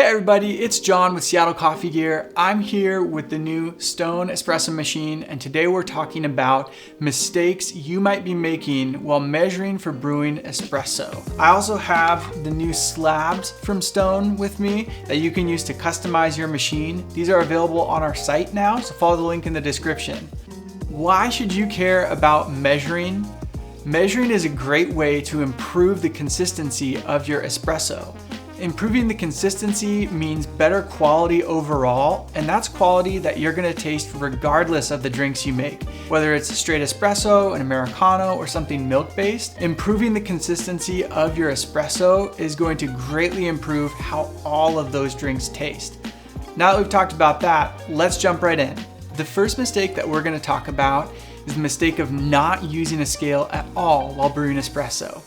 everybody, it's John with Seattle Coffee Gear. I'm here with the new Stone espresso machine, and today we're talking about mistakes you might be making while measuring for brewing espresso. I also have the new slabs from Stone with me that you can use to customize your machine. These are available on our site now, so follow the link in the description. Why should you care about measuring? Measuring is a great way to improve the consistency of your espresso. Improving the consistency means better quality overall, and that's quality that you're gonna taste regardless of the drinks you make. Whether it's a straight espresso, an Americano, or something milk-based, improving the consistency of your espresso is going to greatly improve how all of those drinks taste. Now that we've talked about that, let's jump right in. The first mistake that we're gonna talk about is the mistake of not using a scale at all while brewing espresso.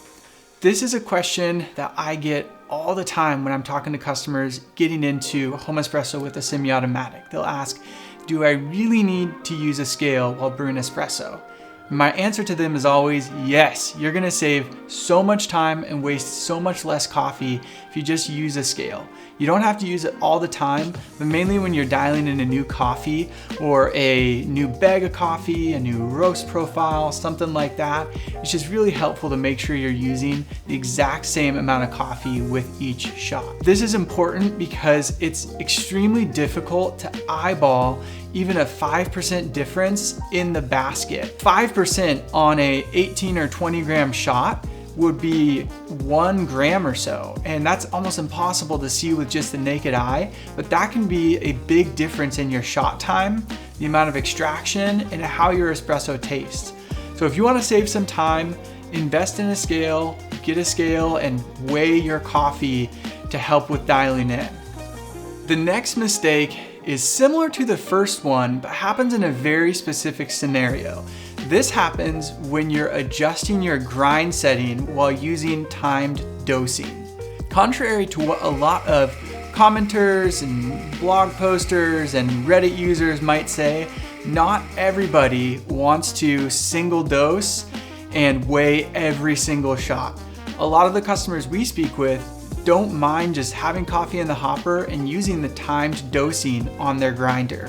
This is a question that I get all the time when I'm talking to customers getting into home espresso with a semi-automatic. They'll ask, do I really need to use a scale while brewing espresso? My answer to them is always yes. You're gonna save so much time and waste so much less coffee if you just use a scale. You don't have to use it all the time, but mainly when you're dialing in a new coffee or a new bag of coffee, a new roast profile, something like that. It's just really helpful to make sure you're using the exact same amount of coffee with each shot. This is important because it's extremely difficult to eyeball even a 5% difference in the basket. 5% on a 18 or 20 gram shot would be 1 gram or so, and that's almost impossible to see with just the naked eye, but that can be a big difference in your shot time, the amount of extraction, and how your espresso tastes. So if you want to save some time, invest in a scale, get a scale, and weigh your coffee to help with dialing in. The next mistake is similar to the first one, but happens in a very specific scenario. This happens when you're adjusting your grind setting while using timed dosing. Contrary to what a lot of commenters and blog posters and Reddit users might say, not everybody wants to single dose and weigh every single shot. A lot of the customers we speak with don't mind just having coffee in the hopper and using the timed dosing on their grinder.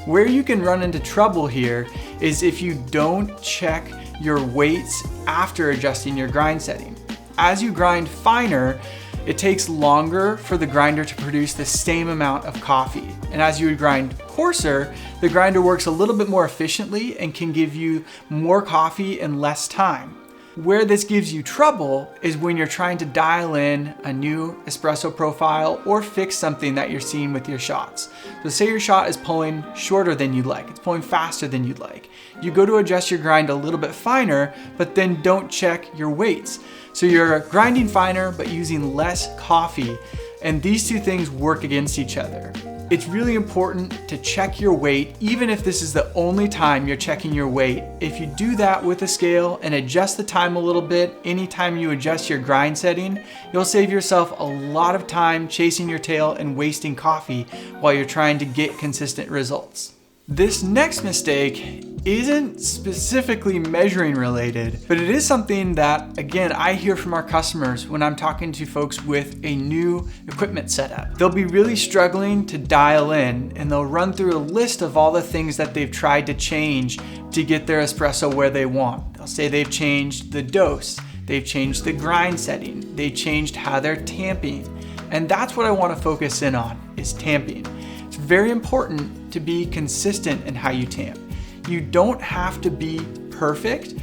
Where you can run into trouble here is if you don't check your weights after adjusting your grind setting. As you grind finer, it takes longer for the grinder to produce the same amount of coffee. And as you grind coarser, the grinder works a little bit more efficiently and can give you more coffee in less time. Where this gives you trouble is when you're trying to dial in a new espresso profile or fix something that you're seeing with your shots. So say your shot is pulling shorter than you'd like, it's pulling faster than you'd like. You go to adjust your grind a little bit finer, but then don't check your weights. So you're grinding finer, but using less coffee, and these two things work against each other. It's really important to check your weight, even if this is the only time you're checking your weight. If you do that with a scale and adjust the time a little bit, anytime you adjust your grind setting, you'll save yourself a lot of time chasing your tail and wasting coffee while you're trying to get consistent results. This next mistake isn't specifically measuring related, but it is something that, again, I hear from our customers when I'm talking to folks with a new equipment setup. They'll be really struggling to dial in, and they'll run through a list of all the things that they've tried to change to get their espresso where they want. They'll say they've changed the dose, they've changed the grind setting, they've changed how they're tamping. And that's what I want to focus in on, is tamping. It's very important to be consistent in how you tamp. You don't have to be perfect,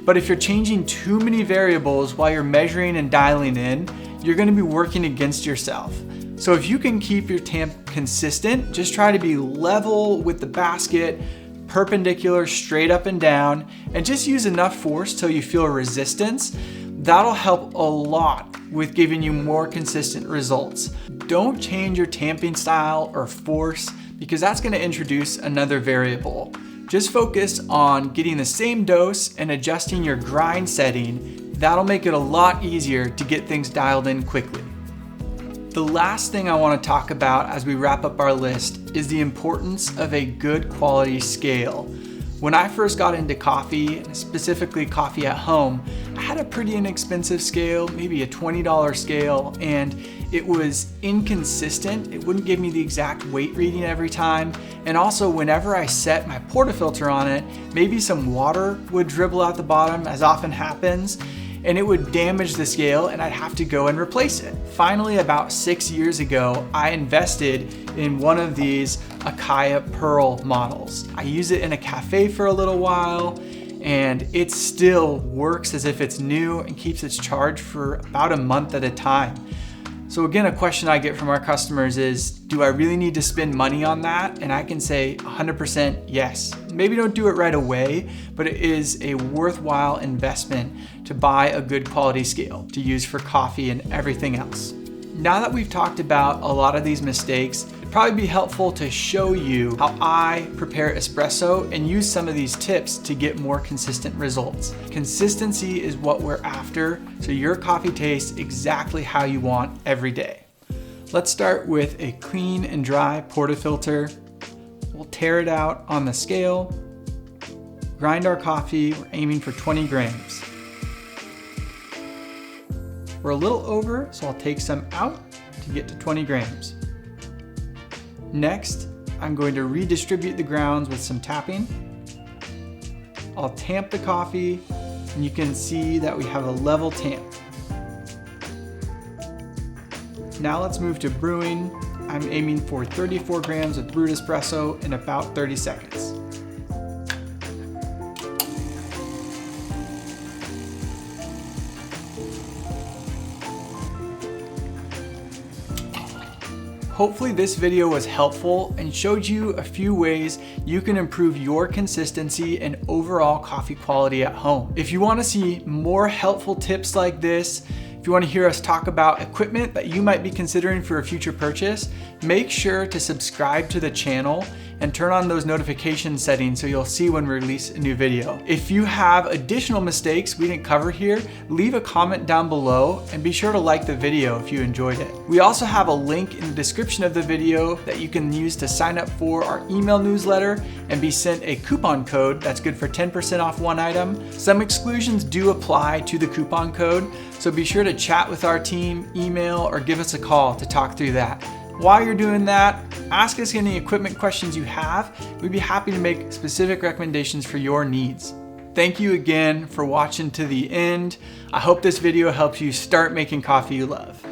but if you're changing too many variables while you're measuring and dialing in, you're going to be working against yourself. So if you can keep your tamp consistent, just try to be level with the basket, perpendicular, straight up and down, and just use enough force till you feel resistance. That'll help a lot with giving you more consistent results. Don't change your tamping style or force, because that's going to introduce another variable. Just focus on getting the same dose and adjusting your grind setting. That'll make it a lot easier to get things dialed in quickly. The last thing I want to talk about as we wrap up our list is the importance of a good quality scale. When I first got into coffee, specifically coffee at home, I had a pretty inexpensive scale, maybe a $20 scale, and it was inconsistent. It wouldn't give me the exact weight reading every time. And also whenever I set my portafilter on it, maybe some water would dribble out the bottom, as often happens, and it would damage the scale and I'd have to go and replace it. Finally, about 6 years ago, I invested in one of these Akaya Pearl models. I use it in a cafe for a little while and it still works as if it's new and keeps its charge for about a month at a time. So again, a question I get from our customers is, do I really need to spend money on that? And I can say 100% yes. Maybe don't do it right away, but it is a worthwhile investment to buy a good quality scale to use for coffee and everything else. Now that we've talked about a lot of these mistakes, it'd probably be helpful to show you how I prepare espresso and use some of these tips to get more consistent results. Consistency is what we're after, so your coffee tastes exactly how you want every day. Let's start with a clean and dry portafilter. We'll tear it out on the scale, grind our coffee, we're aiming for 20 grams. We're a little over, so I'll take some out to get to 20 grams. Next, I'm going to redistribute the grounds with some tapping. I'll tamp the coffee, and you can see that we have a level tamp. Now let's move to brewing. I'm aiming for 34 grams of brewed espresso in about 30 seconds. Hopefully this video was helpful and showed you a few ways you can improve your consistency and overall coffee quality at home. If you want to see more helpful tips like this, if you want to hear us talk about equipment that you might be considering for a future purchase, make sure to subscribe to the channel and turn on those notification settings so you'll see when we release a new video. If you have additional mistakes we didn't cover here, leave a comment down below and be sure to like the video if you enjoyed it. We also have a link in the description of the video that you can use to sign up for our email newsletter and be sent a coupon code that's good for 10% off one item. Some exclusions do apply to the coupon code, so be sure to chat with our team, email, or give us a call to talk through that. While you're doing that, ask us any equipment questions you have. We'd be happy to make specific recommendations for your needs. Thank you again for watching to the end. I hope this video helps you start making coffee you love.